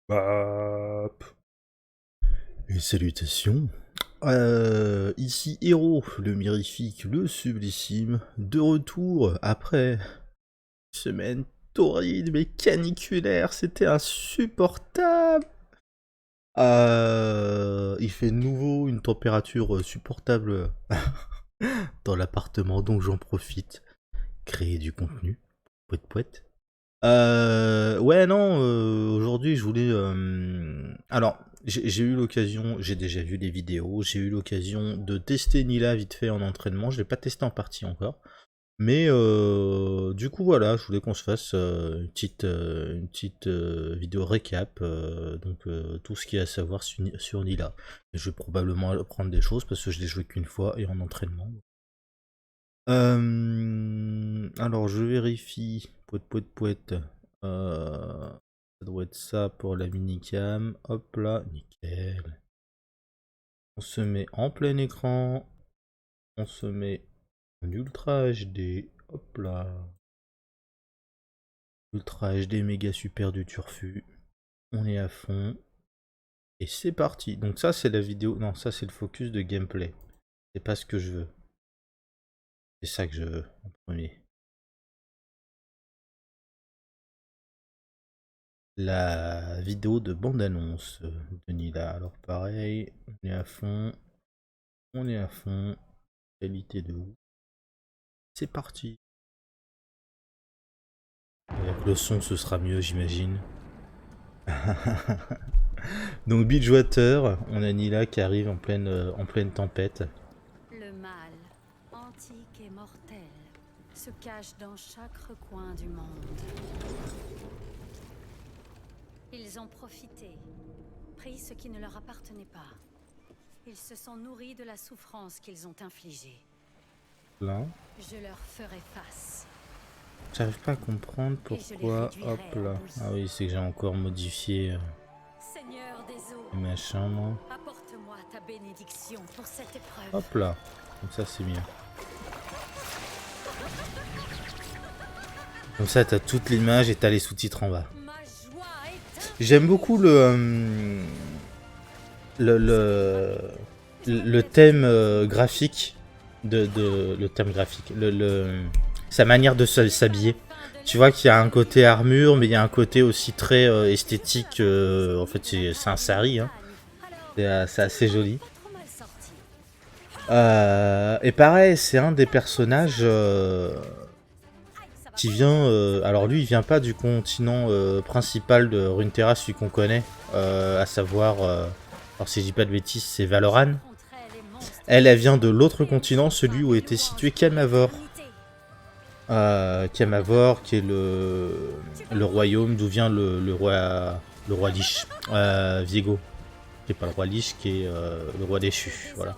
Hop. Et salutations. Ici Héros, le mirifique, le sublissime, de retour après une semaine torride mais caniculaire, c'était insupportable. Il fait de nouveau une température supportable dans l'appartement, donc j'en profite. Créer du contenu. Pouet pouet. Ouais, non, aujourd'hui je voulais. Alors, j'ai eu l'occasion, j'ai déjà vu des vidéos, j'ai eu l'occasion de tester Nila vite fait en entraînement. Je l'ai pas testé en partie encore. Mais du coup, voilà, je voulais qu'on se fasse une petite vidéo récap. Donc, tout ce qu'il y a à savoir sur Nila. Et je vais probablement apprendre des choses parce que je l'ai joué qu'une fois et en entraînement. Alors, je vérifie. Pouet, pouet, pouet. Ça doit être ça pour la minicam. Hop là, nickel. On se met en plein écran. On se met en Ultra HD. Hop là. Ultra HD méga super du turfu. On est à fond. Et c'est parti. Donc ça c'est la vidéo. Non, ça c'est le focus de gameplay. C'est pas ce que je veux. C'est ça que je veux en premier. La vidéo de bande-annonce de Nila. Alors pareil, on est à fond. On est à fond. Qualité de ouf. C'est parti. Avec le son ce sera mieux j'imagine. Donc Beachwater, on a Nila qui arrive en pleine tempête. Le mal, antique et mortel, se cache dans chaque recoin du monde. Ils ont profité, pris ce qui ne leur appartenait pas. Ils se sont nourris de la souffrance qu'ils ont infligée. Là. Je leur ferai face. J'arrive pas à comprendre pourquoi. Hop là. Ah oui, c'est que j'ai encore modifié Seigneur des eaux, les machins moi. apporte-moi ta bénédiction pour cette épreuve. Hop là. Comme ça c'est mieux. Comme ça t'as toute l'image et t'as les sous-titres en bas. J'aime beaucoup le thème graphique le thème graphique, sa manière de s'habiller. Tu vois qu'il y a un côté armure, mais il y a un côté aussi très esthétique. En fait, c'est un sari, hein. C'est assez joli. Et pareil, c'est un des personnages qui vient. Alors lui, il vient pas du continent principal de Runeterra, celui qu'on connaît, à savoir. Alors si je dis pas de bêtises, c'est Valoran. Elle vient de l'autre continent, celui où était situé Kamavor. Kamavor, qui est le royaume d'où vient le roi Lich, Viego. Qui est pas le roi Lich, qui est le roi déchu. Voilà.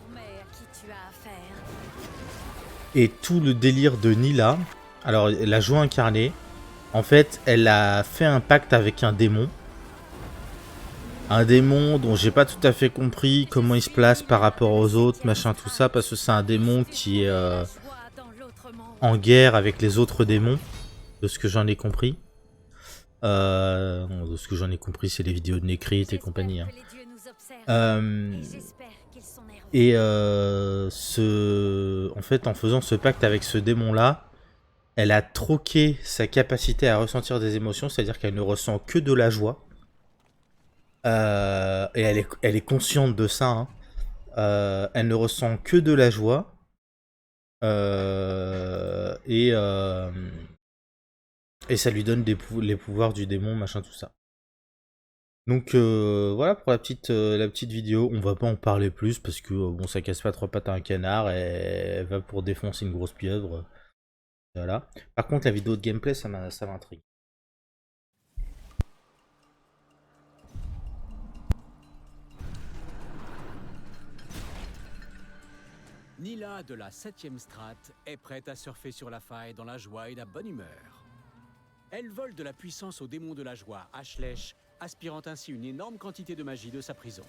Et tout le délire de Nila, alors la joie incarnée, en fait, elle a fait un pacte avec un démon. Un démon dont j'ai pas tout à fait compris comment il se place par rapport aux autres, machin, tout ça, parce que c'est un démon qui est en guerre avec les autres démons, de ce que j'en ai compris. De ce que j'en ai compris, c'est les vidéos de Necrit et compagnie. Hein. En fait, en faisant ce pacte avec ce démon-là, elle a troqué sa capacité à ressentir des émotions, c'est-à-dire qu'elle ne ressent que de la joie. Et elle est consciente de ça. Hein. Elle ne ressent que de la joie. Et ça lui donne les pouvoirs du démon, machin, tout ça. Donc voilà pour la petite vidéo. On va pas en parler plus parce que bon, ça casse pas trois pattes à un canard et elle va pour défoncer une grosse pieuvre. Voilà. Par contre, la vidéo de gameplay, ça m'intrigue. Nila de la 7ème strate est prête à surfer sur la faille dans la joie et la bonne humeur. Elle vole de la puissance au démon de la joie, Ashlesh, aspirant ainsi une énorme quantité de magie de sa prison.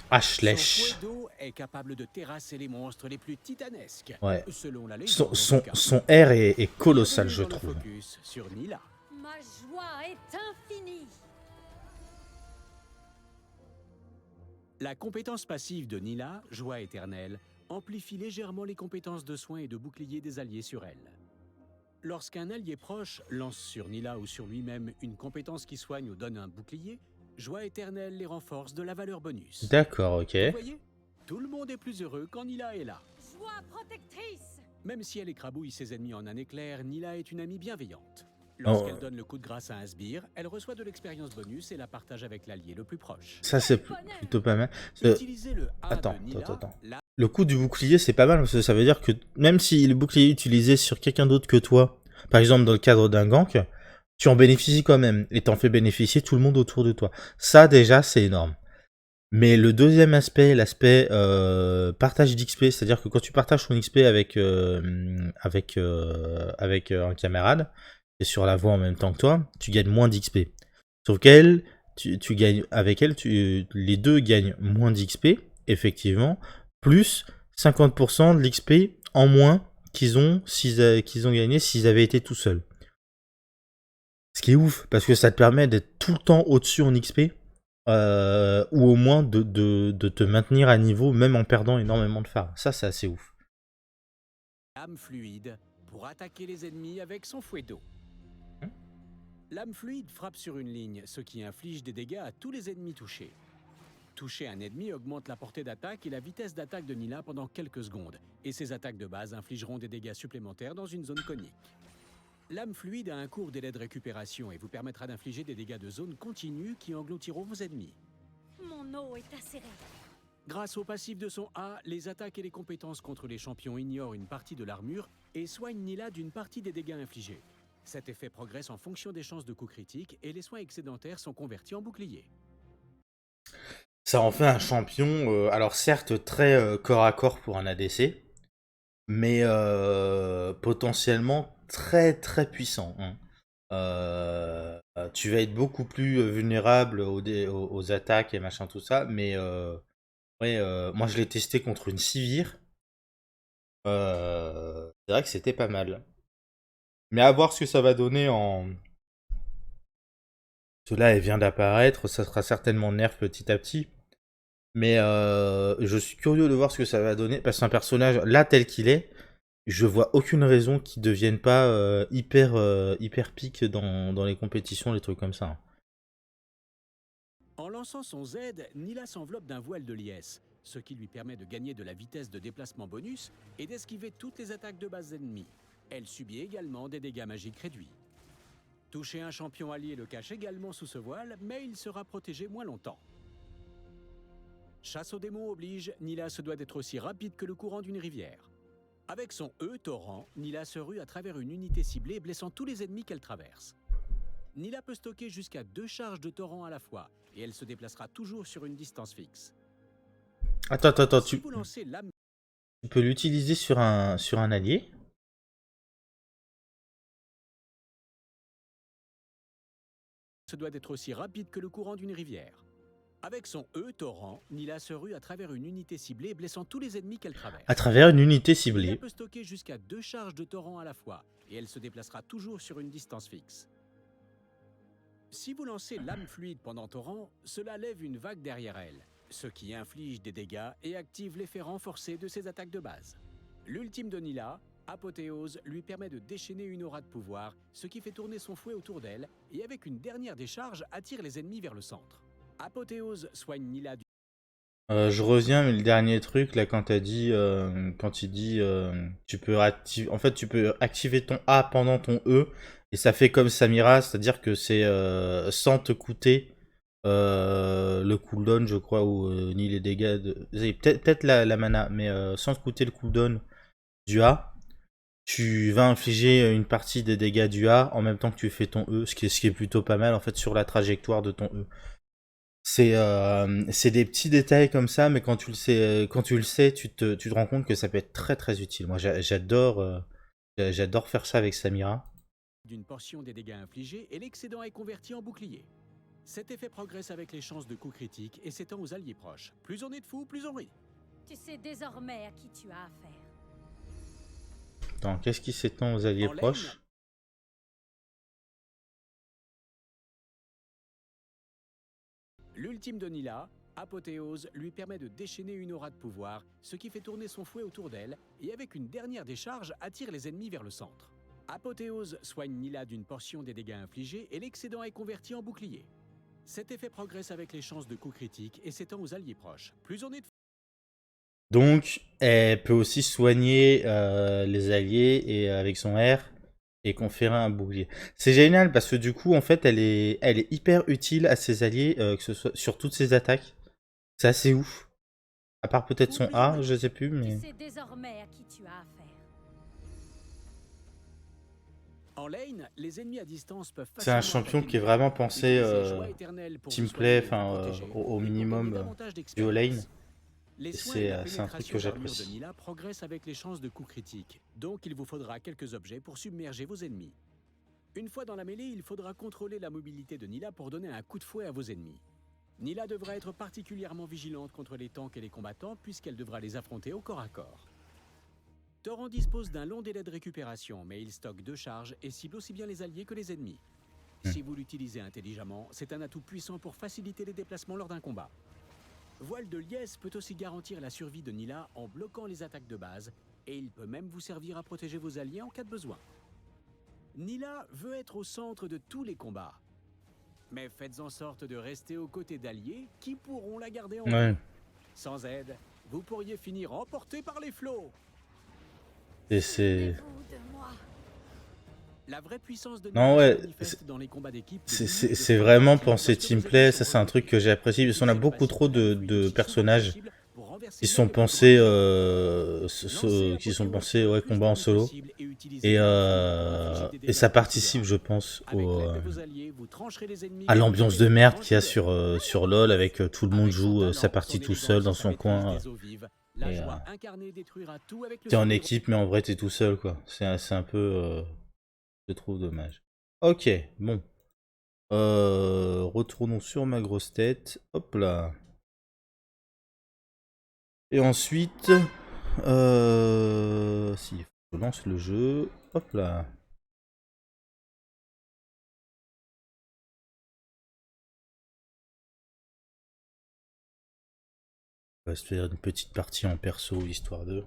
Ashlesh. Son fouet d'eau est capable de terrasser les monstres les plus titanesques. Ouais. Selon la légende, son air est colossal, je trouve. Focus sur Nila. Ma joie est infinie. La compétence passive de Nila, Joie éternelle, amplifie légèrement les compétences de soins et de bouclier des alliés sur elle. Lorsqu'un allié proche lance sur Nila ou sur lui-même une compétence qui soigne ou donne un bouclier, Joie éternelle les renforce de la valeur bonus. D'accord, ok. Vous voyez, tout le monde est plus heureux quand Nila est là. Joie protectrice! Même si elle écrabouille ses ennemis en un éclair, Nila est une amie bienveillante. Lorsqu'elle Oh. donne le coup de grâce à un sbire, elle reçoit de l'expérience bonus et la partage avec l'allié le plus proche. Ça, c'est plutôt pas mal. Utilisez le A Attends, de Nila, attends. là, Le coup du bouclier, c'est pas mal parce que ça veut dire que même si le bouclier est utilisé sur quelqu'un d'autre que toi, par exemple dans le cadre d'un gank, tu en bénéficies quand même et t'en fais bénéficier tout le monde autour de toi. Ça, déjà, c'est énorme. Mais le deuxième aspect, l'aspect partage d'XP, c'est-à-dire que quand tu partages ton XP avec un camarade, et sur la voie en même temps que toi, tu gagnes moins d'XP. Sauf qu'elle, tu gagnes avec elle, les deux gagnent moins d'XP, effectivement, plus 50% de l'XP en moins qu'ils ont gagné s'ils avaient été tout seuls. Ce qui est ouf, parce que ça te permet d'être tout le temps au-dessus en XP, ou au moins de te maintenir à niveau, même en perdant énormément de phares. Ça, c'est assez ouf. lame fluide pour attaquer les ennemis avec son fouet d'eau. Lame fluide frappe sur une ligne, ce qui inflige des dégâts à tous les ennemis touchés. Toucher un ennemi augmente la portée d'attaque et la vitesse d'attaque de Nila pendant quelques secondes, et ses attaques de base infligeront des dégâts supplémentaires dans une zone conique. Lame fluide a un court délai de récupération et vous permettra d'infliger des dégâts de zone continue qui engloutiront vos ennemis. Mon eau est acérée. Grâce au passif de son A, les attaques et les compétences contre les champions ignorent une partie de l'armure et soignent Nila d'une partie des dégâts infligés. Cet effet progresse en fonction des chances de coups critiques et les soins excédentaires sont convertis en boucliers. Ça en fait un champion, alors certes très corps à corps pour un ADC, mais potentiellement très très puissant. Hein. Tu vas être beaucoup plus vulnérable aux attaques et machin tout ça, mais ouais, moi je l'ai testé contre une Sivir. C'est vrai que c'était pas mal. Mais à voir ce que ça va donner en. Cela, elle vient d'apparaître, ça sera certainement nerf petit à petit. Mais je suis curieux de voir ce que ça va donner, parce qu'un personnage, là tel qu'il est, je vois aucune raison qu'il devienne pas hyper pique dans les compétitions, les trucs comme ça. En lançant son Z, Nila s'enveloppe d'un voile de liesse, ce qui lui permet de gagner de la vitesse de déplacement bonus et d'esquiver toutes les attaques de base ennemies. Elle subit également des dégâts magiques réduits. Toucher un champion allié le cache également sous ce voile, mais il sera protégé moins longtemps. Chasse aux démons oblige, Nila se doit d'être aussi rapide que le courant d'une rivière. Avec son E torrent, Nila se rue à travers une unité ciblée, blessant tous les ennemis qu'elle traverse. Nila peut stocker jusqu'à 2 charges de torrent à la fois, et elle se déplacera toujours sur une distance fixe. Attends, Si vous lancez lame tu peux l'utiliser sur un allié? se doit d'être aussi rapide que le courant d'une rivière. Avec son E torrent, Nila se rue à travers une unité ciblée, blessant tous les ennemis qu'elle traverse. À travers une unité Nila ciblée. peut stocker jusqu'à 2 charges de torrent à la fois, et elle se déplacera toujours sur une distance fixe. Si vous lancez lame fluide pendant torrent, cela lève une vague derrière elle, ce qui inflige des dégâts et active l'effet renforcé de ses attaques de base. L'ultime de Nila, Apothéose, lui permet de déchaîner une aura de pouvoir, ce qui fait tourner son fouet autour d'elle, et avec une dernière décharge attire les ennemis vers le centre. Apothéose soigne Nila du Je reviens, mais le dernier truc, là, quand il dit, tu peux activer ton A pendant ton E, et ça fait comme Samira, c'est-à-dire que c'est sans te coûter le cooldown, je crois, ou ni les dégâts, peut-être la mana, mais sans te coûter le cooldown du A, tu vas infliger une partie des dégâts du A en même temps que tu fais ton E, ce qui est plutôt pas mal, en fait, sur la trajectoire de ton E. C'est des petits détails comme ça, mais quand tu le sais, tu te rends compte que ça peut être très très utile. Moi, j'adore faire ça avec Samira. d'une portion des dégâts infligés et l'excédent est converti en bouclier. Cet effet progresse avec les chances de coups critiques et s'étend aux alliés proches. Plus on est de fous, plus on rit. Tu sais désormais à qui tu as affaire. Attends, qu'est-ce qui s'étend aux alliés En laine, proches? L'ultime de Nila, Apothéose lui permet de déchaîner une aura de pouvoir, ce qui fait tourner son fouet autour d'elle, et avec une dernière décharge attire les ennemis vers le centre. Apothéose soigne Nila d'une portion des dégâts infligés et l'excédent est converti en bouclier. Cet effet progresse avec les chances de coups critiques et s'étend aux alliés proches. Plus on est de... Donc, elle peut aussi soigner les alliés et avec son R et conférer un bouclier. C'est génial parce que du coup, en fait, elle est hyper utile à ses alliés, que ce soit sur toutes ses attaques. C'est assez ouf. À part peut-être son A, je sais plus, mais... Tu sais désormais à qui tu as affaire. En lane, les ennemis à distance peuvent C'est un facilement champion attaquer qui est Nila. vraiment pensé Utilisez Joie éternelle pour vous teamplay, soigner et vous protéger, au et minimum pour gagner davantage duo d'expérience. lane. Les soins C'est et la un truc pénétration que d'armure de j'apprécie. Nila progressent avec les chances de coups critiques, donc il vous faudra quelques objets pour submerger vos ennemis. Une fois dans la mêlée, il faudra contrôler la mobilité de Nila pour donner un coup de fouet à vos ennemis. Nila devra être particulièrement vigilante contre les tanks et les combattants puisqu'elle devra les affronter au corps à corps. Torrent dispose d'un long délai de récupération, mais il stocke 2 charges et cible aussi bien les alliés que les ennemis. Si vous l'utilisez intelligemment, c'est un atout puissant pour faciliter les déplacements lors d'un combat. Voile de liesse peut aussi garantir la survie de Nila en bloquant les attaques de base, et il peut même vous servir à protéger vos alliés en cas de besoin. Nila veut être au centre de tous les combats. Mais faites en sorte de rester aux côtés d'alliés qui pourront la garder en Ouais. vie. Sans aide, vous pourriez finir emporté par les flots. Et c'est... Souvenez-vous de moi. La vraie puissance de Non, Nila ouais, se manifeste dans les combats d'équipe. c'est vraiment pensé teamplay, ça c'est un truc que j'ai apprécié, parce qu'on a beaucoup trop de personnages qui sont pensés, ouais, combat en solo, et ça participe, je pense, à l'ambiance de merde qu'il y a sur LoL, avec tout le monde joue sa partie tout seul dans son coin, et t'es en équipe, mais en vrai t'es tout seul, quoi. C'est un peu... je trouve dommage. Ok, bon. Retournons sur ma grosse tête. Hop là. Et ensuite... si, je lance le jeu. Hop là. On va se faire une petite partie en perso, histoire de...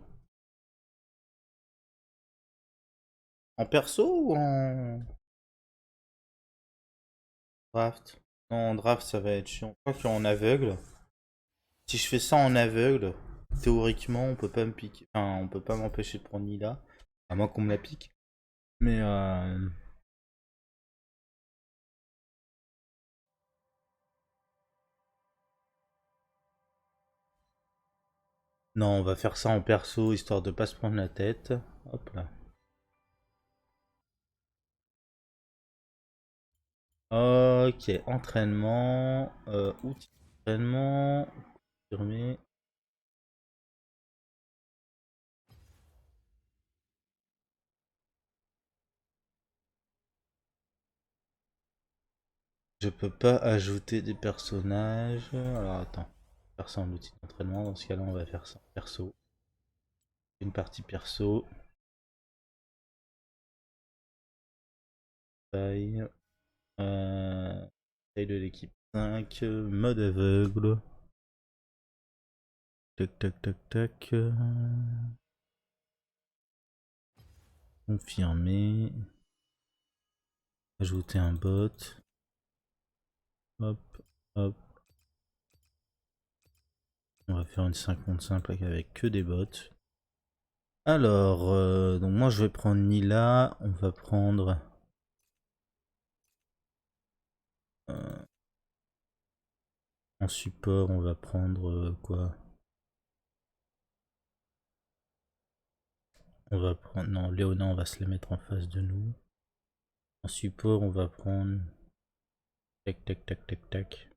En perso ou en... draft? Non, en draft ça va être chiant. Je crois qu'en aveugle... Si je fais ça en aveugle, théoriquement on peut pas me piquer. Enfin, on peut pas m'empêcher de prendre Nila. À moins qu'on me la pique. Mais non, on va faire ça en perso, histoire de pas se prendre la tête. Hop là. Ok, entraînement. Outils d'entraînement. Confirmé. Je peux pas ajouter des personnages. Alors attends. Faire ça en outil d'entraînement. Dans ce cas-là, on va faire ça en perso. Une partie perso. Taille. Taille de l'équipe 5. Mode aveugle. Tac tac tac tac. Confirmer. Ajouter un bot. Hop, hop. On va faire une 5 contre 5 avec que des bots. Alors, donc moi je vais prendre Nila. On va prendre... en support, on va prendre quoi? On va prendre... Non, Léona, on va se la mettre en face de nous. En support, on va prendre... Tac, tac, tac, tac, tac.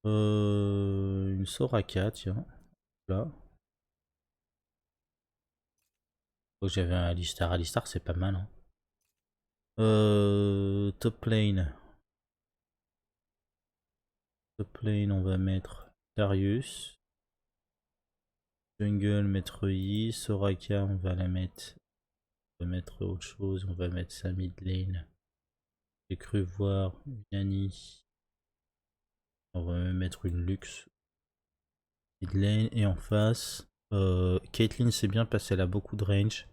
Une Soraka, tiens. Là. Oh, j'avais un Alistar. Alistar, c'est pas mal. Hein. Top lane. Top lane, on va mettre Darius. Jungle, mettre Yi. Soraka, on va la mettre. On va mettre autre chose. On va mettre sa mid lane. J'ai cru voir Vianney On va même mettre une luxe. Mid lane et en face. Caitlyn c'est bien parce qu'elle a beaucoup de range.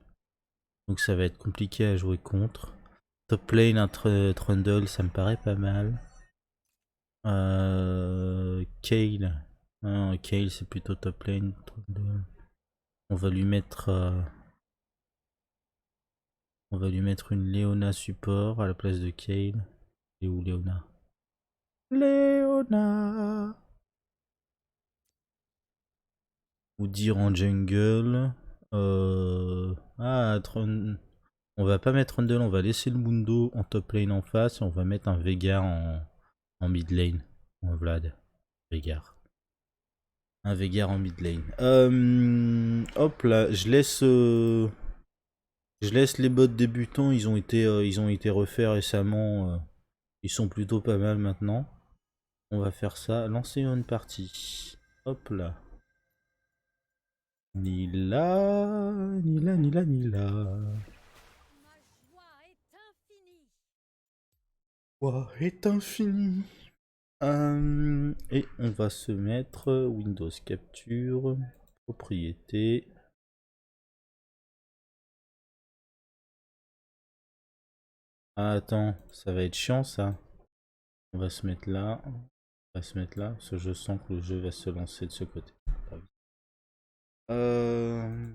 Donc ça va être compliqué à jouer contre. Top lane, un Trundle, ça me paraît pas mal. Kayle. Non, Kayle c'est plutôt top lane. Trundle. On va lui mettre... on va lui mettre une Leona support à la place de Kayle. Et où Leona? Leona. Ou dire en jungle. Ah, on va pas mettre Trundle, on va laisser le Mundo en top lane en face et on va mettre un Veigar en mid lane. Un Vlad. Veigar. Un Veigar en mid lane. Hop là, je laisse les bots débutants, ils ont été refaits récemment. Ils sont plutôt pas mal maintenant. On va faire ça. Lancer une partie. Hop là. Ni là, ni là, ni là, ni là. Ma joie est infinie. Wow, est infini. Et on va se mettre Windows Capture, propriété. Ah, attends, ça va être chiant ça. On va se mettre là. On va se mettre là, parce que je sens que le jeu va se lancer de ce côté. Euh...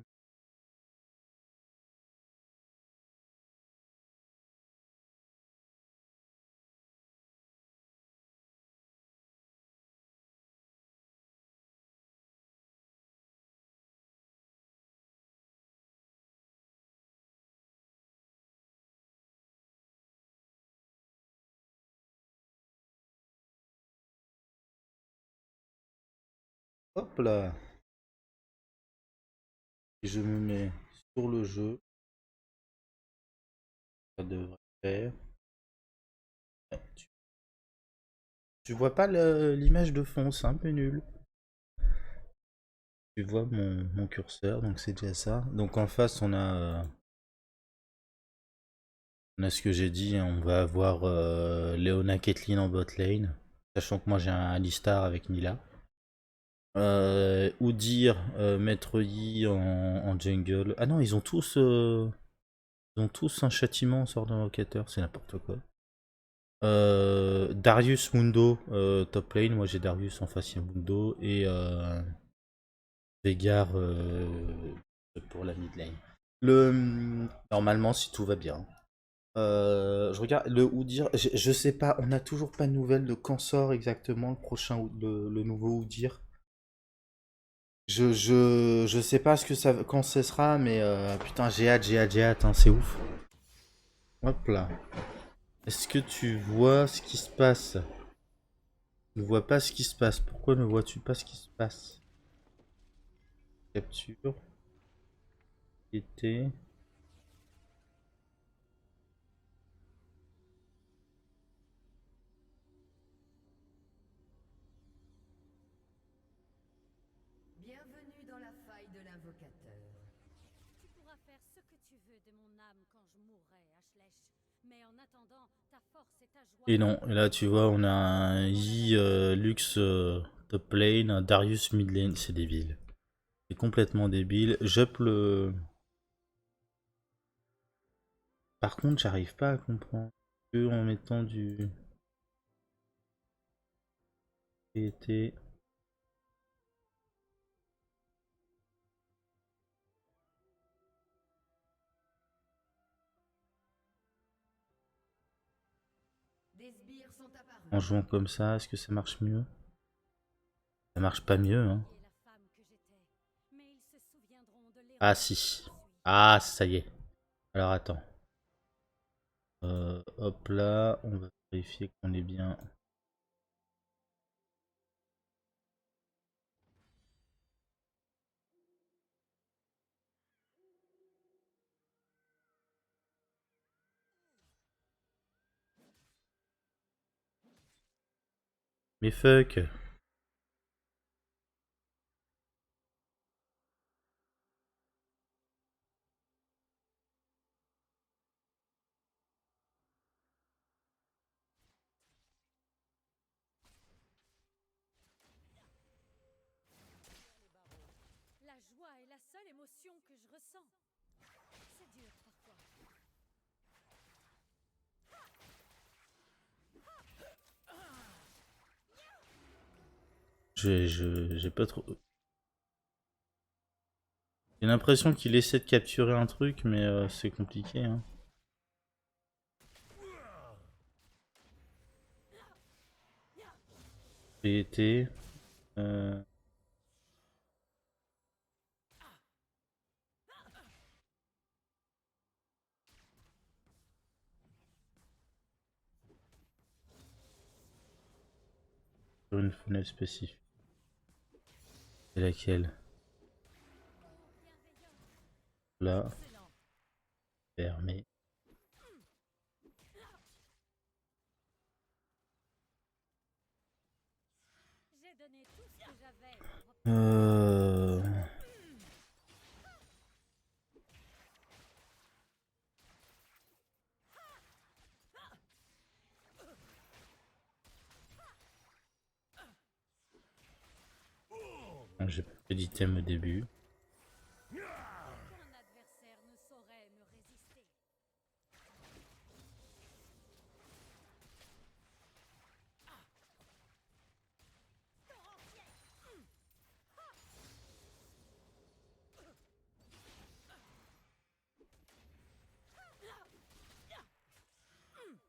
Hop là. Et je me mets sur le jeu. Ça devrait faire. Ouais, tu vois pas l'image de fond, c'est un peu nul. Tu vois mon curseur, donc c'est déjà ça. Donc en face, on a ce que j'ai dit, hein, on va avoir Leona Caitlyn en bot lane. Sachant que moi j'ai un Alistar avec Nila. Udyr, Maître Yi en jungle. Ah non, ils ont tous un châtiment en sort d'invocateur, c'est n'importe quoi. Darius Mundo, top lane. Moi j'ai Darius en face, il y a Mundo. Et Veigar pour la mid lane. Normalement, si tout va bien. Je regarde le Udyr. Je sais pas, on n'a toujours pas de nouvelles de quand sort exactement le prochain, le nouveau Udyr. Je sais pas quand ce sera, mais putain, j'ai hâte, hein, c'est ouf. Hop là. Est-ce que tu vois ce qui se passe? Je ne vois pas ce qui se passe. Pourquoi ne vois-tu pas ce qui se passe? Capture. Était. Bienvenue dans la faille de l'invocateur. Tu pourras faire ce que tu veux de mon âme quand je mourrai, Ashlech. Mais en attendant, ta force et ta joie... Et non, et là tu vois, on a un Yi Lux top lane, un Darius mid lane, c'est débile. C'est complètement débile. J'up le. Par contre, j'arrive pas à comprendre que en mettant du. PT. Des sbires sont apparus. En jouant comme ça, est-ce que ça marche mieux? Ça marche pas mieux, hein. la femme que j'étais. Mais ils se souviendront de Ah l'héroïne si. que je suis. Ah, ça y est. Alors attends. Hop là, on va vérifier qu'on est bien. Mais fuck. l'émotion que je ressens. C'est dur parfois. J'ai pas trop... J'ai l'impression qu'il essaie de capturer un truc, mais c'est compliqué. Hein. PET. Sur une fenêtre spécifique. C'est laquelle? Là. Excellent. Fermé. J'ai donné tout ce que j'avais pour J'ai pas fait d'item au début. aucun adversaire ne saurait me résister.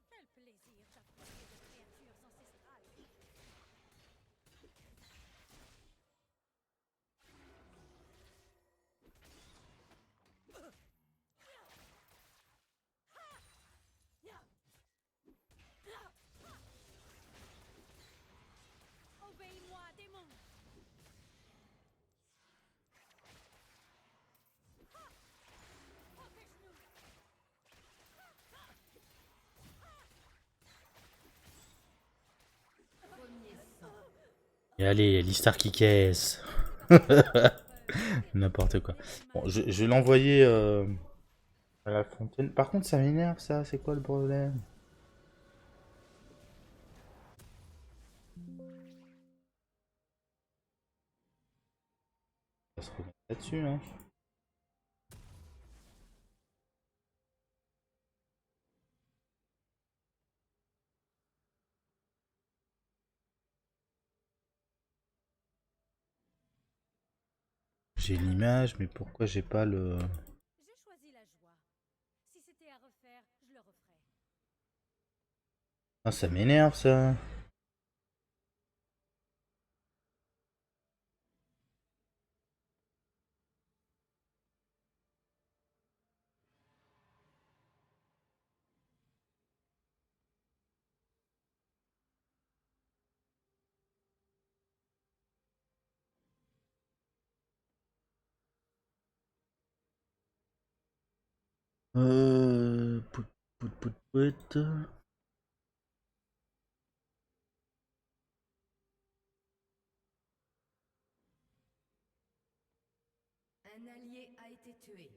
Quel plaisir d'affronter des créatures ancestrales. Obéis-moi, démon. Protège-nous. Premier sang. Et allez, l'histoire qui caisse. N'importe quoi. Bon, je vais l'envoyer à la fontaine. Par contre, ça m'énerve ça. C'est quoi le problème? On va se remettre là-dessus, hein. J'ai l'image, mais pourquoi j'ai pas le... J'ai choisi la joie. Si c'était à refaire, je le referais. Ah, ça m'énerve ça. Pout, pout, pout, pout. Un allié a été tué.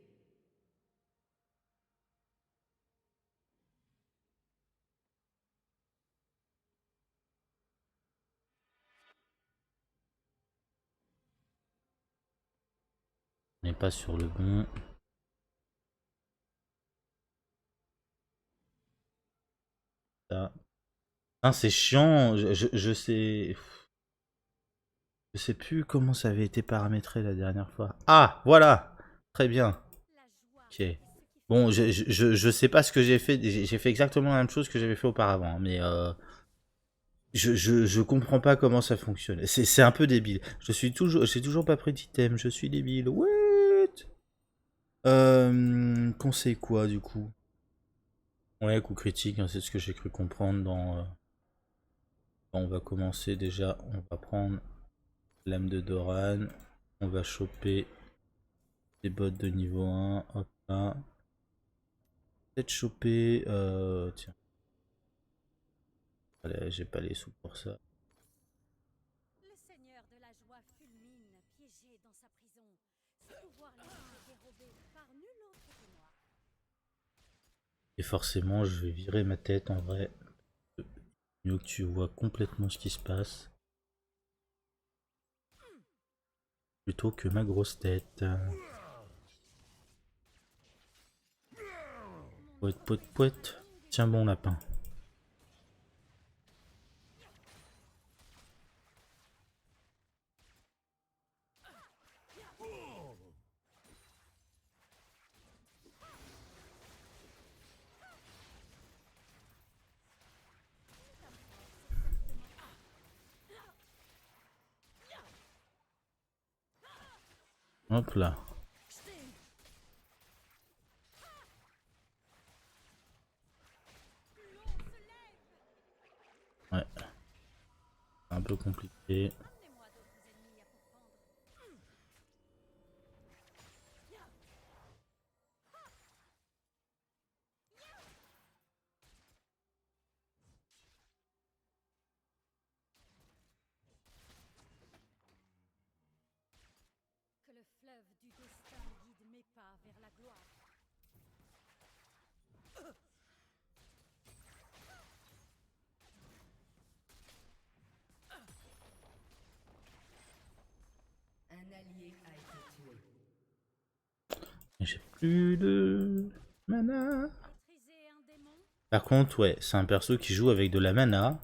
On n'est pas sur le bon. Ça. Ah, c'est chiant. Je sais. Je sais plus comment ça avait été paramétré la dernière fois. Ah, voilà. Très bien. La joie. Ok. est ce qui Bon, je sais pas ce que j'ai fait. J'ai fait exactement la même chose que j'avais fait auparavant, mais je comprends pas comment ça fonctionne. C'est un peu débile. J'ai toujours pas pris d'item. Je suis débile. What? Conseil quoi du coup? Ouais, coup critique, hein, c'est ce que j'ai cru comprendre dans. On va commencer déjà. On va prendre l'âme de Doran. On va choper des bottes de niveau 1. Hop là. Peut-être choper. Tiens. Allez, j'ai pas les sous pour ça. Le seigneur de la joie fulmine, piégé dans sa prison. Ses pouvoirs lui sont dérobés par nul autre que moi. Et forcément, je vais virer ma tête en vrai. Mieux que tu vois complètement ce qui se passe. Plutôt que ma grosse tête. Poète, poète, poète. Tiens bon lapin. Hop là. Ouais. Un peu compliqué. Que le fleuve du destin guide mes pas vers la gloire. Un allié a été tué. J'ai plus de mana. Maîtriser un démon? Par contre, ouais, c'est un perso qui joue avec de la mana.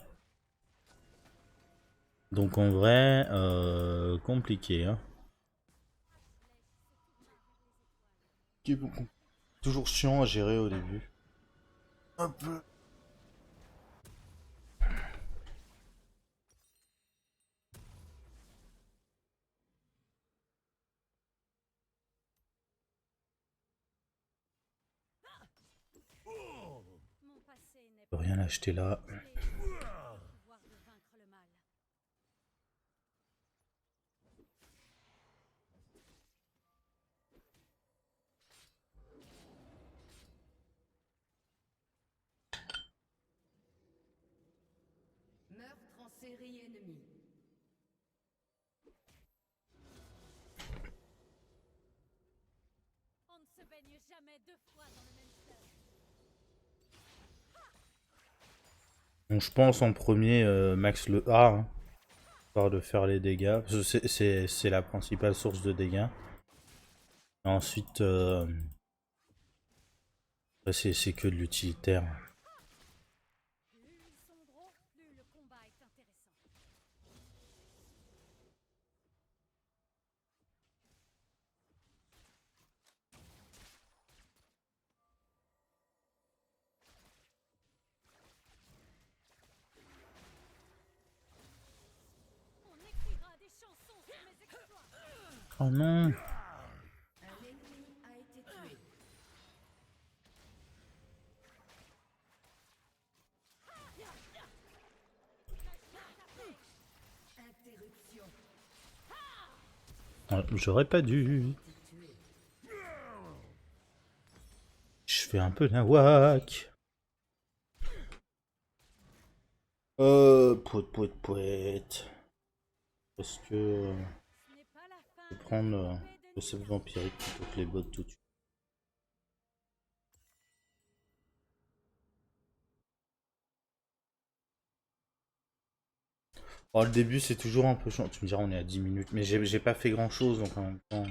Donc en vrai, compliqué. Hein. Toujours chiant à gérer au début. Hop. Mon passé n'est Je peux rien acheter là. pas le pouvoir de vaincre le mal. Meurtre en série ennemie. On ne se baigne jamais deux fois dans le même fleuve. Donc je pense en premier max le A, hein, histoire de faire les dégâts. Parce que c'est la principale source de dégâts. Et ensuite, c'est que de l'utilitaire. Plus ils sont gros, plus le combat est intéressant. On écrira des chansons sur mes exploits. Oh non! Un ennemi a été tué. Interruption. J'aurais pas dû. Tué. Je fais un peu nawak. Poète. Parce que Ce n'est pas la fin. je vais prendre Mais de le sceptre vampirique plutôt que les bots tout de suite. Oh, le début c'est toujours un peu chiant. Tu me diras, on est à 10 minutes. Mais j'ai pas fait grand chose donc en même temps.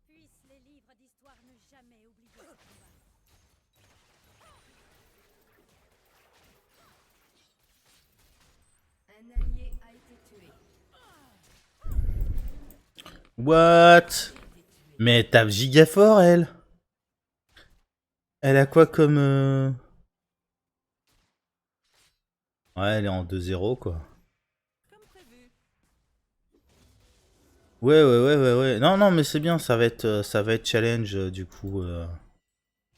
Puissent les livres d'histoire ne jamais oublier ce combat. Un allié a été tué. What? Mais elle tape giga fort elle. Elle a quoi comme Ouais, elle est en 2-0 quoi. Ouais. Non, non, mais c'est bien, ça va être challenge du coup,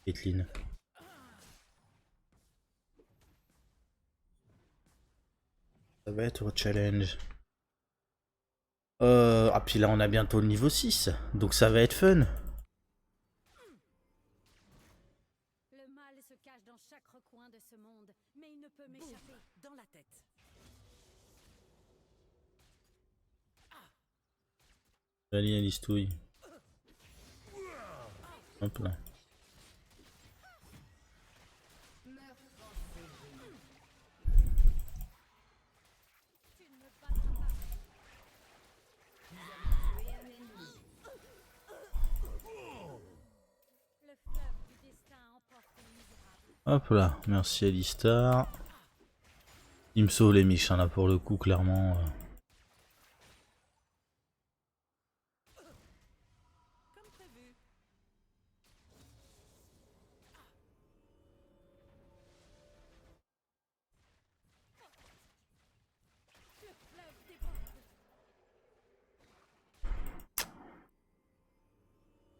Caitlyn. Ça va être challenge. Ah, puis là, on a bientôt le niveau 6, donc ça va être fun. Le mal se cache dans chaque recoin de ce monde, mais il ne peut m'échapper. Dans la tête. Allez, Alistouille. Hop là. Meurtre en série. Hop là, merci Alistar. Il me sauve les miches hein, là pour le coup, clairement.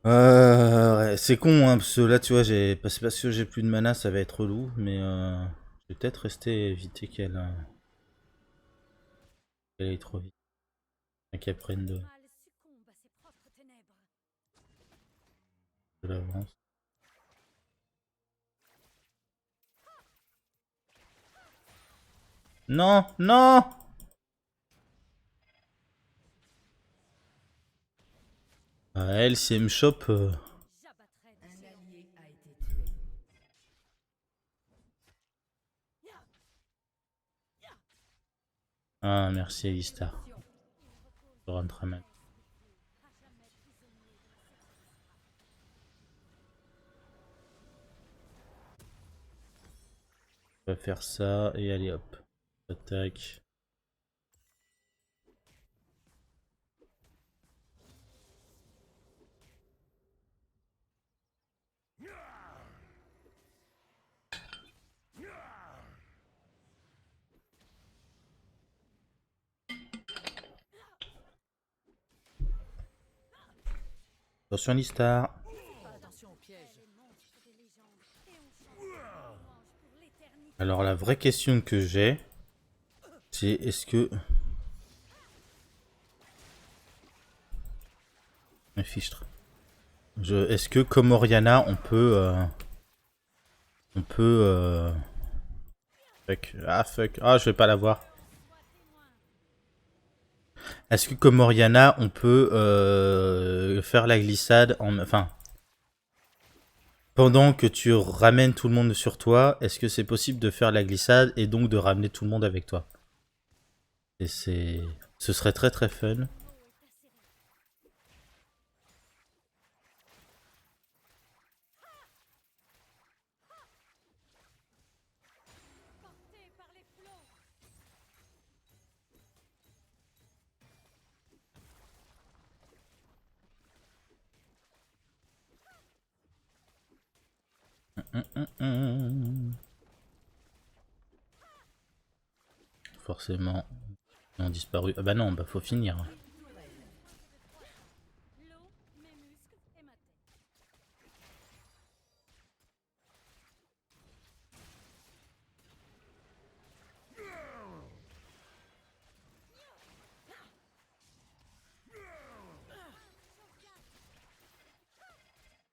Ouais, c'est con, hein, parce que là, tu vois, c'est parce que j'ai plus de mana, ça va être relou, mais je vais peut-être rester éviter qu'elle aille trop vite, qu'elle prenne Le mal succombe à ses propres ténèbres. de l'avance. Non, non! Elle, si elle me chope... J'abattrai de Un ses allié a été tué. Ah, merci Alistar. Je rentre à main. On va faire ça, et allez hop. Attaque. Attention Alistar. Attention au piège. Alors la vraie question que j'ai, c'est est-ce que... Fichtre. Est-ce que comme Oriana, on peut... Fuck. Ah fuck. Ah, je vais pas l'avoir. Est-ce que comme Oriana, on peut faire la glissade en... Enfin... Pendant que tu ramènes tout le monde sur toi, est-ce que c'est possible de faire la glissade et donc de ramener tout le monde avec toi? Et c'est... Ce serait très très fun. Forcément, ils ont disparu. Ah bah non, bah faut finir. l'eau, mes muscles et ma tête.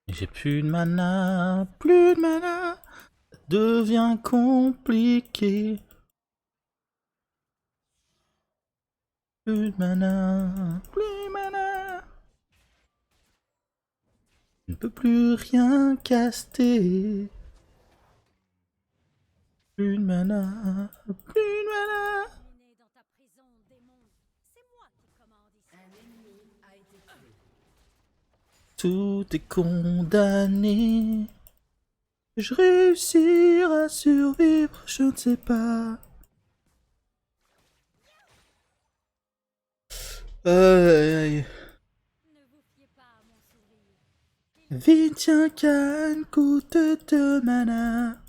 J'ai plus de mana, plus de mana. Ça devient compliqué. Plus de mana, plus de mana. Je ne peux plus rien caster. Plus de mana, plus de mana. Terminé dans ta prison, démon. C'est moi qui commande ici. Un ennemi a été tué. Tout est condamné. Je réussir à survivre, je ne sais pas. Aïe. Ne vous fiez pas à mon sourire. Vite, tiens, Can, coûte de mana.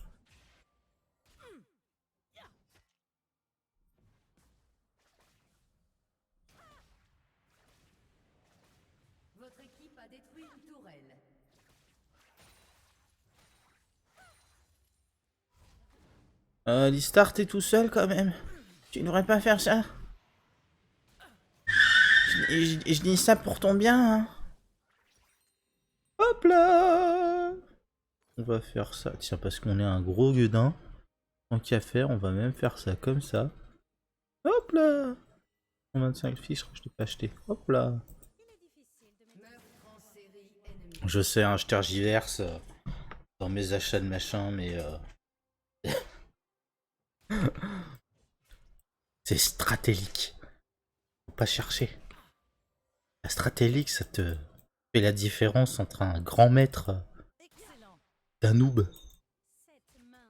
Votre équipe a détruit une tourelle. Listar, t'es tout seul quand même. Tu ne devrais pas faire ça. Je dis ça pour ton bien. Hein. Hop là. On va faire ça. Tiens, parce qu'on est un gros gueudin. Tant qu'à faire, on va même faire ça comme ça. Hop là. 25 fiches, je l'ai pas acheté. Hop là. Meurtre en série ennemi. Je sais, hein, je tergiverse dans mes achats de machin, mais... C'est stratégique. Faut pas chercher. La stratégique, ça te fait la différence entre un grand maître Excellent. d'un noob. Cette main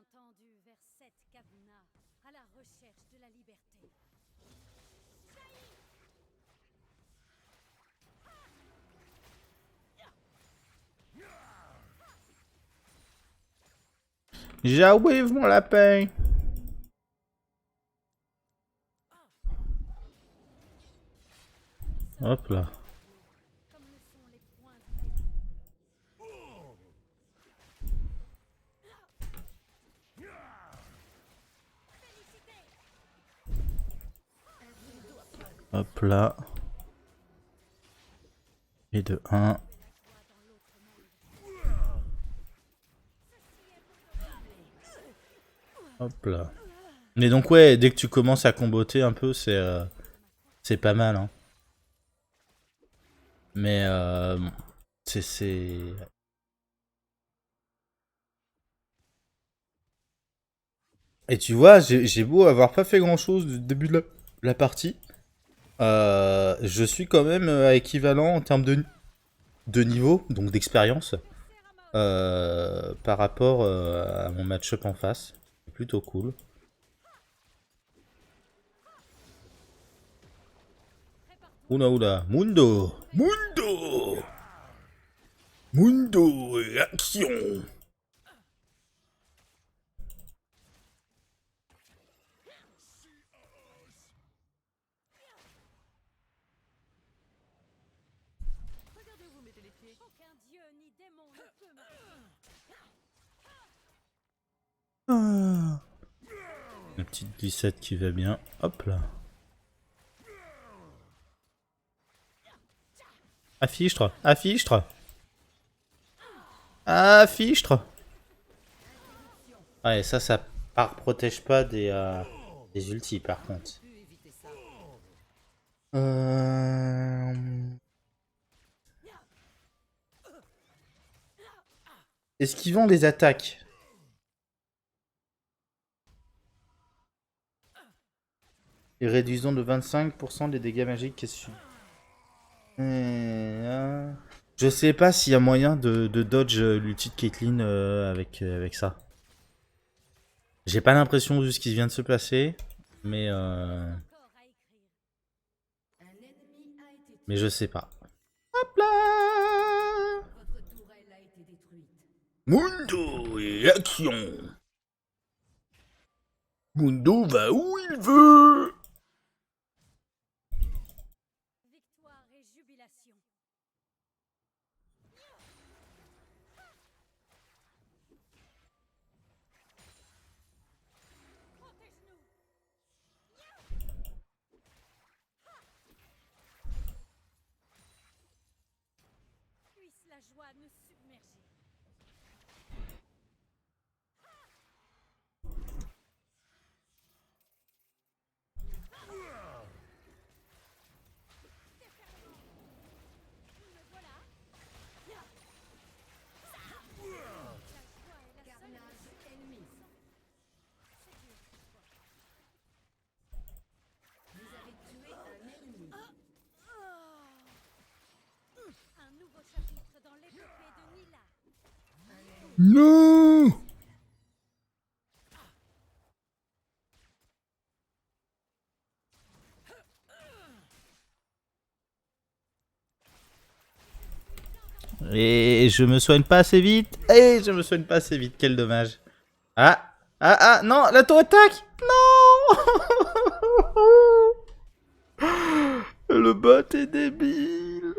J'arrive mon lapin. Hop là. Hop là. Et de 1. Hop là. Mais donc ouais, dès que tu commences à comboter un peu, c'est pas mal, hein. Mais c'est... Et tu vois, j'ai beau avoir pas fait grand chose du début de la partie, je suis quand même à équivalent en termes de niveau, donc d'expérience, par rapport à mon match-up en face. C'est plutôt cool. Oula oula, Mundo! Mundo! Mundo et action! Aucun dieu ni démon ne peut Ah. Une petite glissade qui va bien. Hop là. Affiche-toi, affiche-toi. Affiche-toi. Ouais, ça protège pas des ultis par contre. Esquivons les attaques. Et réduisons de 25% les dégâts magiques qui suivent. Je sais pas s'il y a moyen de dodge l'ulti de Caitlyn avec ça. J'ai pas l'impression vu ce qui vient de se passer, mais je sais pas. Hop là! Votre tourelle a été détruite. Mundo et action! Mundo va où il veut! victoire et jubilation. Protège-nous. Puisse la joie nous submerger. Carnage ennemi. Vous avez tué un ennemi. Un nouveau chapitre dans l'épopée de Nila. Non! Et je me soigne pas assez vite. Et je me soigne pas assez vite. Quel dommage. Ah! Ah ah! Non! La tour attaque! Non! Le bot est débile.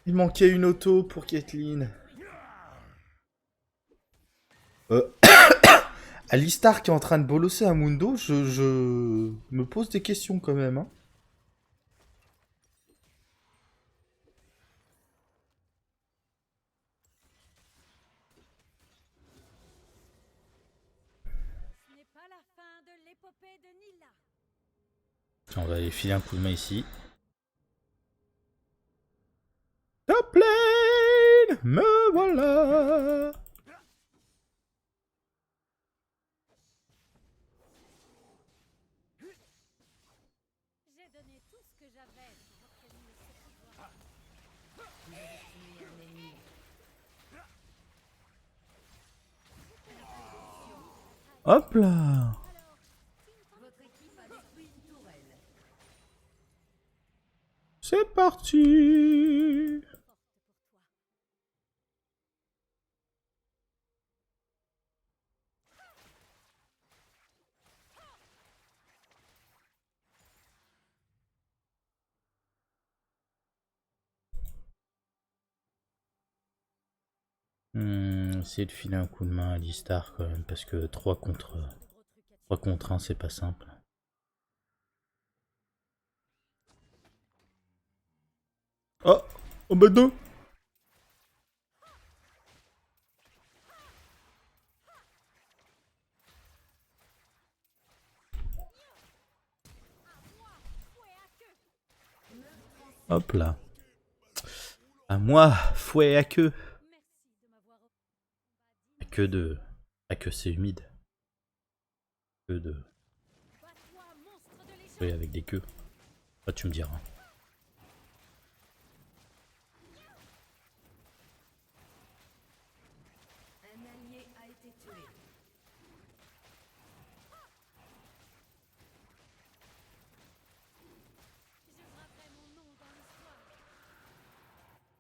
Il manquait une auto pour Caitlyn. Alistar qui est en train de bolosser un Mundo, je me pose des questions quand même. Hein. Ce n'est pas la fin de l'épopée de Nila. On va aller filer un coup de main ici. Top lane! Me voilà! J'ai donné tout ce que j'avais pour obtenir ce pouvoir. Vous avez tué un ennemi. Hop là! Votre équipe a détruit une tourelle. C'est parti! Essayer de filer un coup de main à Alistar quand même, parce que 3 contre 1, c'est pas simple. Oh! Oh bah non! Hop là. À moi, fouet à queue. À queue de... À queue c'est humide. Queue de... Oui, avec des queues. Ah, tu me diras. Un allié a été tué.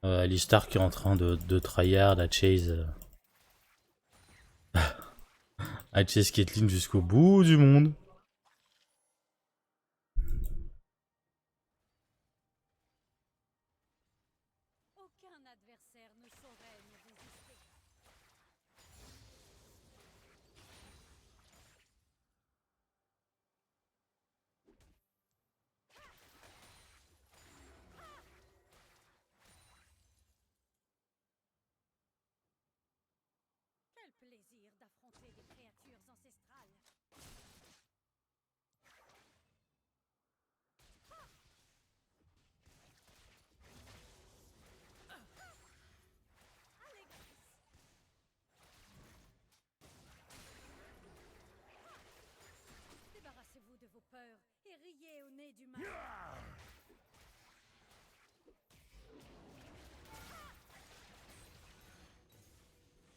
Alistar qui est en train de tryhard à chase... à chase Caitlyn jusqu'au bout du monde. Aucun adversaire ne saurait me résister. Quel plaisir d'affronter des créatures ancestrales. Débarrassez-vous de vos peurs et riez au nez du mal.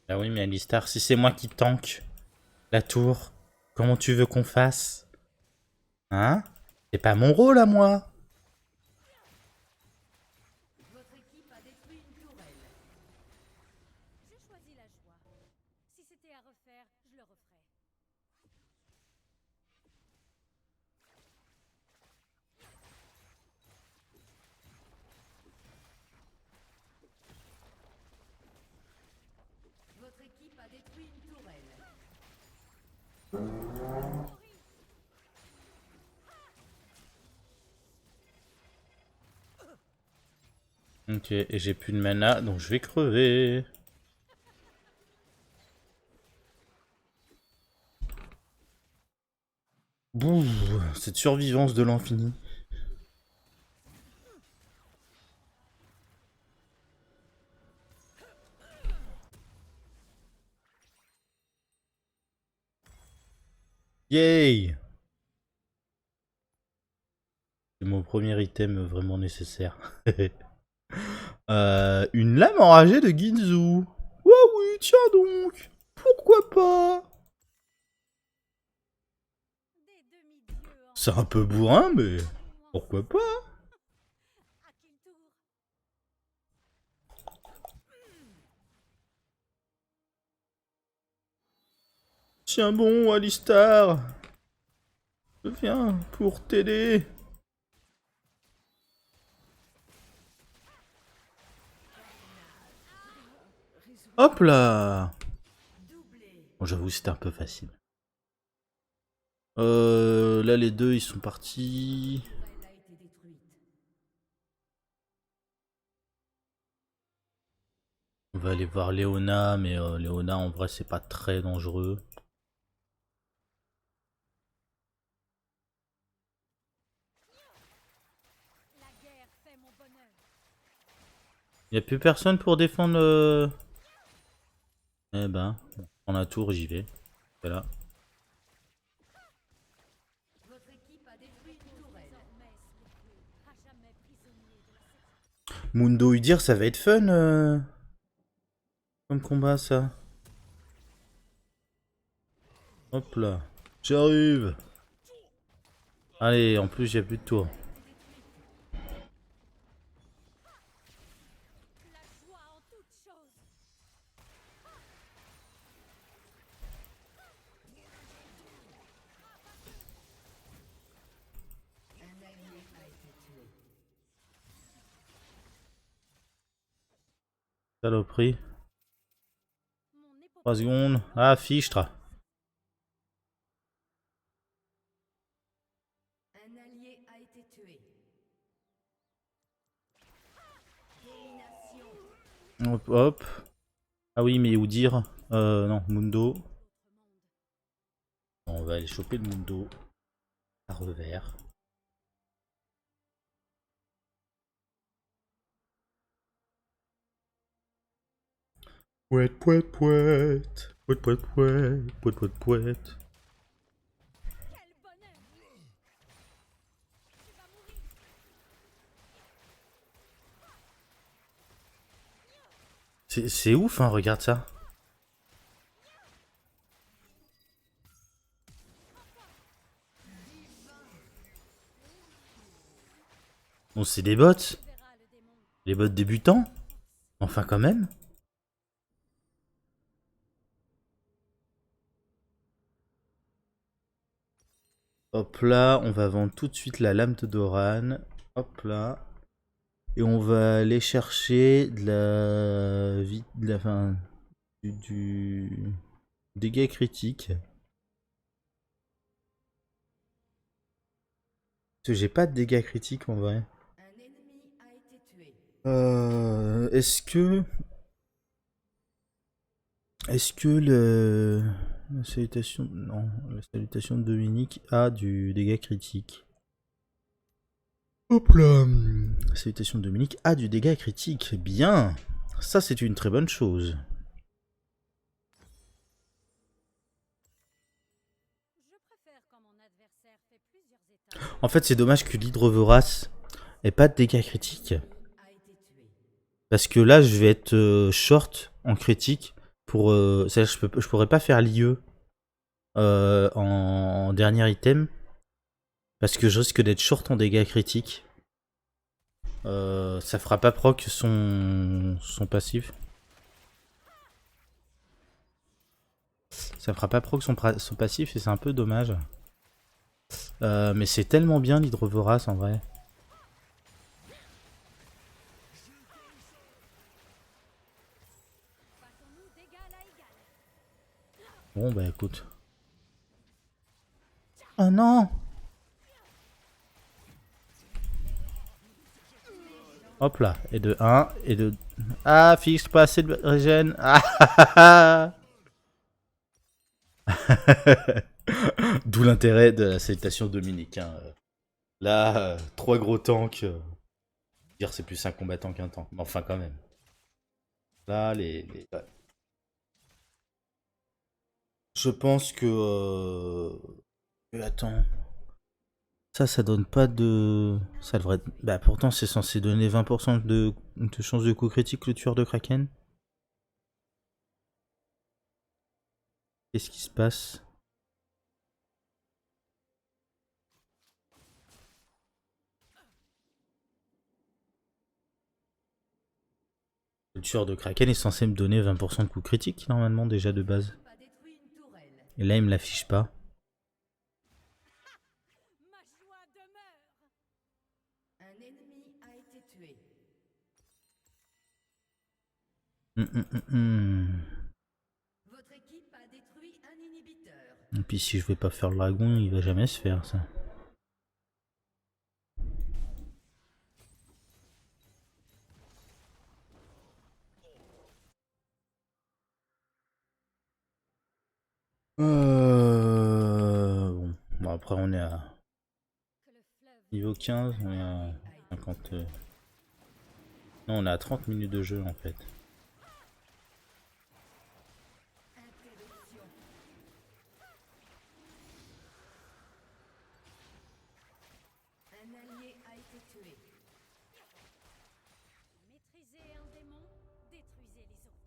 Ah oui, mais Alistar, si c'est moi qui tank la tour, comment tu veux qu'on fasse? Hein? C'est pas mon rôle à moi. Votre équipe a détruit une tourelle. Je choisis la joie. Si c'était à refaire, je le referais. Votre équipe a détruit une tourelle. Ok, et j'ai plus de mana, donc je vais crever. Bouh, cette survivance de l'infini. Yay! C'est mon premier item vraiment nécessaire. Une lame enragée de Ginzu. Oh oui, tiens donc. Pourquoi pas? Des demi-dieux en C'est un peu bourrin, mais pourquoi pas? à qui le tour? Tiens bon, Alistar. Je viens pour t'aider. Hop là. Doublé. Bon, j'avoue, c'était un peu facile. Là, les deux, ils sont partis. La tourelle a été détruite. On va aller voir Léona, mais Léona, en vrai, c'est pas très dangereux. La guerre fait mon bonheur. Y a plus personne pour défendre Eh ben, on prend la tour, j'y vais. Voilà. Votre équipe a détruit une tourelle. Désormais, Slipwood, à jamais prisonnier de la septième. Mundo Udir, ça va être fun comme combat, ça. Hop là. J'arrive. Allez, en plus, j'ai plus de tour. La joie en toute chose. Un allié a été tué. Saloperie. 3 secondes. Ah, fichtre. Un allié a été tué. Domination. Hop, hop. Ah oui, mais où dire non, Mundo. Bon, on va aller choper le Mundo. À revers. Pouette, pouette, pouette. Pouette, pouette, pouette. Pouette, pouette, pouette. Quel bonheur! Tu vas mourir! C'est ouf, hein, regarde ça. Bon, c'est des bots. Tu verras le démon. Les bots débutants. Enfin, quand même. Hop là, on va vendre tout de suite la lame de Doran. Hop là. Et on va aller chercher de la vie, de la fin, du dégât critique. Parce que j'ai pas de dégâts critiques en vrai. Un ennemi a été tué. Est-ce que la salutation, non, la salutation de Dominique a du dégât critique. Hop là. La salutation de Dominique a du dégât critique. Bien. Ça, c'est une très bonne chose. Je préfère quand mon adversaire fait plusieurs étapes. En fait, c'est dommage que l'hydre vorace ait pas de dégâts critiques. A été tué. Parce que là, je vais être short en critique. C'est-à-dire que je pourrais pas faire l'IE en dernier item. Parce que je risque d'être short en dégâts critiques. Ça fera pas proc son passif. Ça fera pas proc son passif et c'est un peu dommage. Mais c'est tellement bien l'hydre vorace en vrai. Battons-nous d'égal à égal. Bon bah écoute. Oh non! Hop là, et de 1, et de... Ah, fixe, pas assez de régène. Ah, ah, ah. D'où l'intérêt de la salutation Dominique. Hein. Là, 3 gros tanks. Dire c'est plus un combattant qu'un tank. Mais enfin quand même. Là, ouais. Je pense que... Attends. Ça donne pas de... Ça devrait... Bah pourtant c'est censé donner 20% de chance de coup critique le tueur de Kraken. Qu'est-ce qui se passe? Le tueur de Kraken est censé me donner 20% de coup critique normalement déjà de base. A détruit une tourelle. Et là il me l'affiche pas. Ma joie demeure. Un ennemi a été tué. Votre équipe a détruit un inhibiteur. Et puis si je vais pas faire le dragon, il va jamais se faire ça. Bon, après on est à Que le fleuve niveau 15, on est à 50... Non, on est à 30 minutes de jeu en fait. Interruption. Un allié a été tué. maîtrisez un démon, détruisez les autres.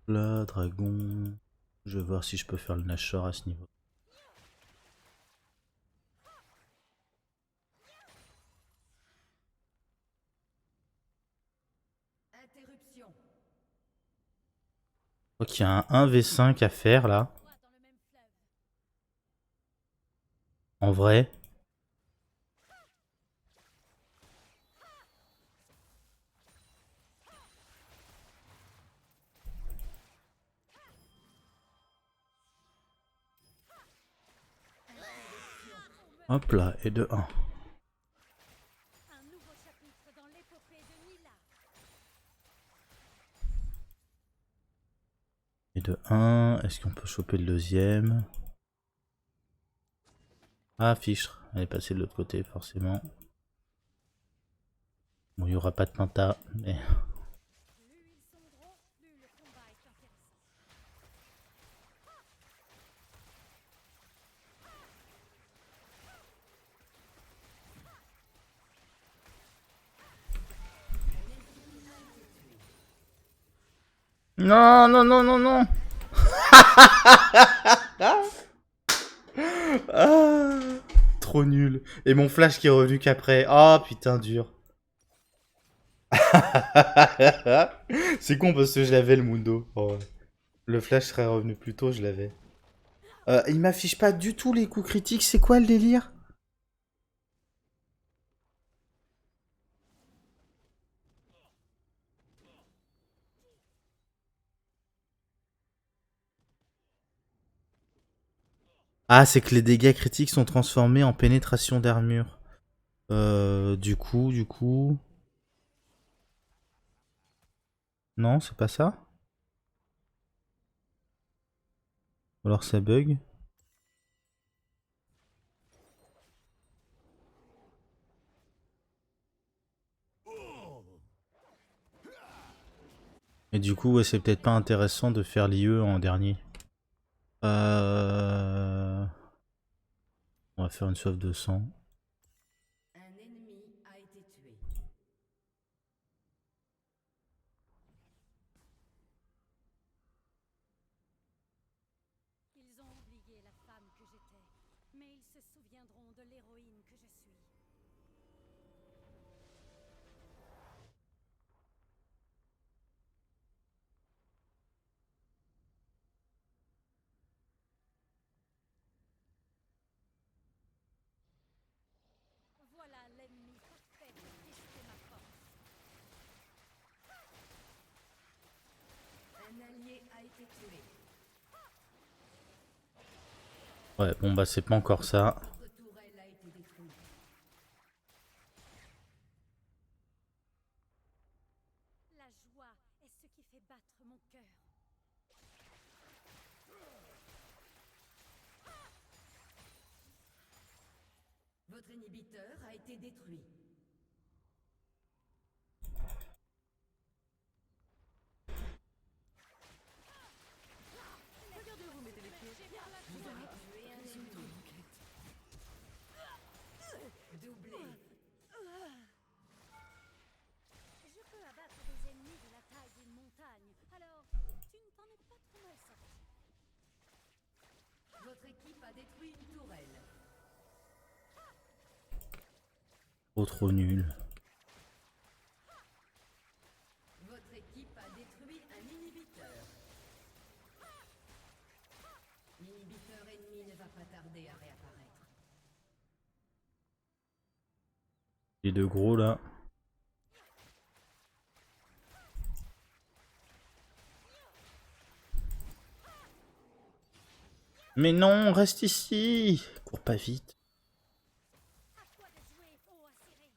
Là, dragon... Je vais voir si je peux faire le Nashor à ce niveau. Interruption. Je crois qu'il y a un 1v5 à faire là. Toi dans le même fleuve. En vrai. Hop là, et de 1. Un nouveau chapitre dans l'épopée de Nila. Et de 1. Est-ce qu'on peut choper le deuxième? Ah, Fichtre. Elle est passée de l'autre côté, forcément. Bon, il n'y aura pas de Pinta, mais... Plus ils sont gros, plus le combat est intéressant. Non, non, non, non, non. Ah, trop nul. Et mon flash qui est revenu qu'après. Ah, putain, dur. C'est con parce que je l'avais le Mundo. Oh. Le flash serait revenu plus tôt, je l'avais. Il m'affiche pas du tout les coups critiques. C'est quoi le délire? Ah, c'est que les dégâts critiques sont transformés en pénétration d'armure. Du coup... Non, c'est pas ça? Ou alors ça bug? Et du coup, ouais, c'est peut-être pas intéressant de faire l'IE en dernier. On va faire une sauve de sang. Un ennemi a été tué. Ils ont oublié la femme que j'étais, mais ils se souviendront de l'héroïne que je suis. Voilà l'ennemi parfait pour tester ma force. Un allié a été tué. Ouais, bon bah c'est pas encore ça. Votre tourelle a été détruite. La joie est ce qui fait battre mon cœur. Votre inhibiteur a été détruit. Doublé. Je peux abattre des ennemis de la taille d'une montagne, alors tu ne t'en es pas trop mal sorti. Votre équipe a détruit une tourelle. Trop nul. Votre équipe a détruit un inhibiteur. L'inhibiteur ennemi ne va pas tarder à réapparaître. Les deux gros là. Mais non, reste ici. Cours pas vite. À toi de jouer, ô Assyrée.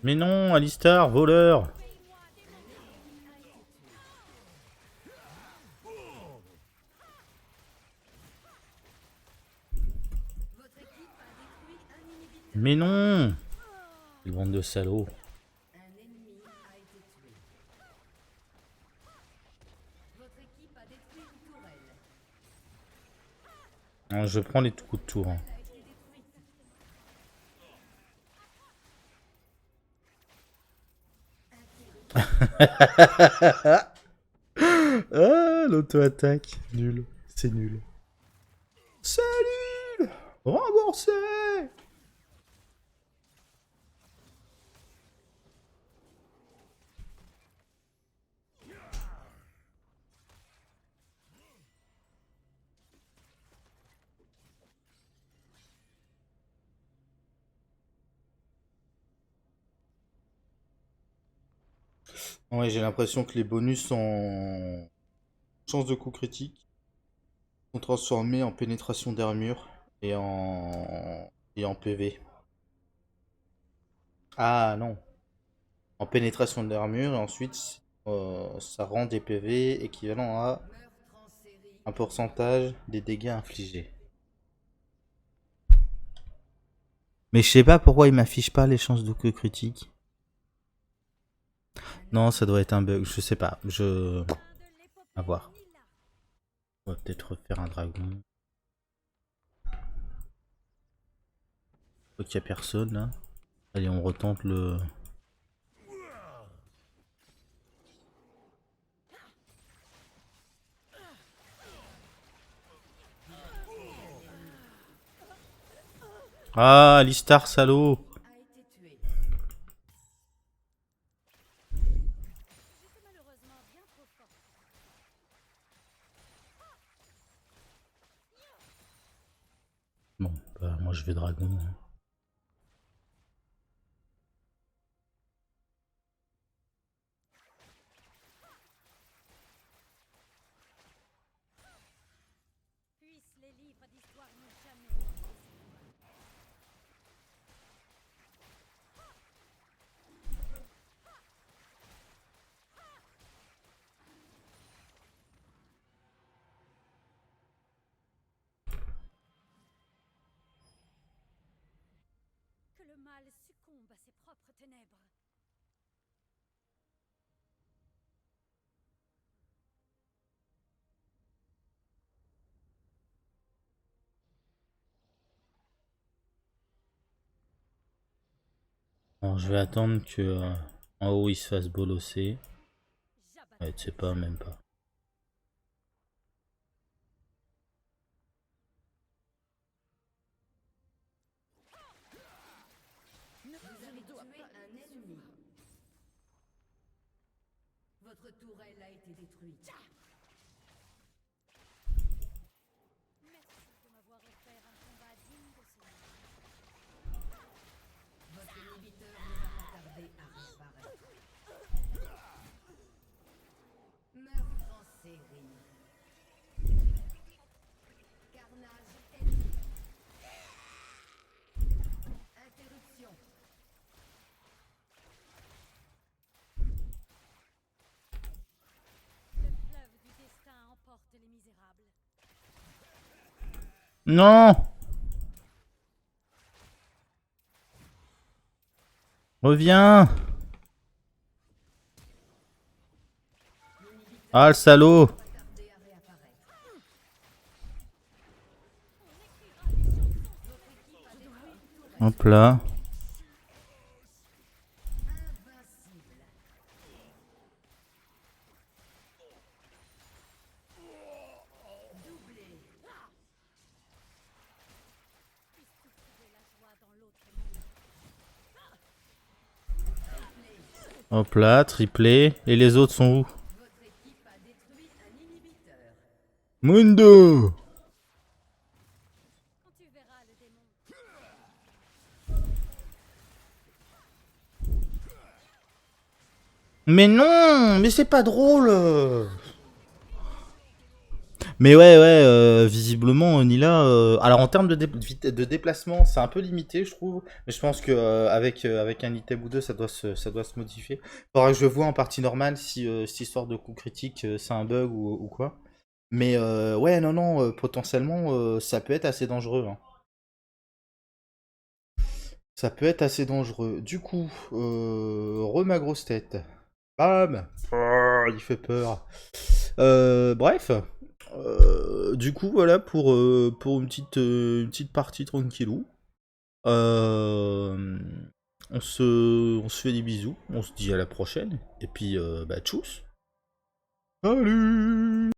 Mais non, Alistar, voleur. Votre équipe a détruit un inhibiteur. Mais non. Quelle bande de salauds. Un ennemi a été tué. Votre équipe a détruit une tourelle. Non, je prends les coups de tour. Hein. A été détruite. Ah, l'auto-attaque. Nul. C'est nul. C'est nul. Remboursé. Ouais, j'ai l'impression que les bonus en chance de coup critique sont transformés en pénétration d'armure et en PV. Ah non, en pénétration d'armure et ensuite ça rend des PV équivalent à Meurtre en série. un pourcentage des dégâts infligés. Mais je sais pas pourquoi il m'affiche pas les chances de coup critique. Non, ça doit être un bug, je sais pas. À voir. On va peut-être refaire un dragon. Ok, y a personne là. Allez, on retente le. Ah, Alistar, salaud! A été tué. J'étais malheureusement bien trop fort. Bon, bah, moi je vais dragon. Puissent les livres d'histoire ne jamais oublier ces combats. Que le mal succombe à ses propres ténèbres. Alors je vais attendre que en haut il se fasse bolosser. J'abattrai Ouais, tu sais pas, même pas. Vous avez tué un ennemi. Votre tourelle a été détruite. Merci de m'avoir offert un combat digne de ce nom. Votre inhibiteur ne va pas tarder à réapparaître. Meurtre en série. Carnage ennemi. Interruption. Le fleuve du destin emporte les misérables. Non! Reviens! Ah le salaud! Pas tarder à réapparaître. Hop là. Invincible. Doublé. Puisses-tu trouver la joie dans l'autre monde. Hop là, triplé. Et les autres sont où? Votre équipe a détruit un inhibiteur. Mundo! Quand tu verras le démon. Mais non! Mais c'est pas drôle! Mais ouais, visiblement, Nila. Alors en termes de déplacement, c'est un peu limité, je trouve. Mais je pense que avec un item ou deux, ça doit se modifier. Faudra que je vois en partie normale si cette histoire de coup critique, c'est un bug ou quoi. Mais ouais, non, potentiellement, ça peut être assez dangereux, hein. Ça peut être assez dangereux. Du coup, ma grosse tête. Bam! Oh, il fait peur. Bref. Du coup, voilà pour une petite partie tranquillou. Euh, on se fait des bisous. On se dit à la prochaine. Et puis, bah, tchuss. Salut!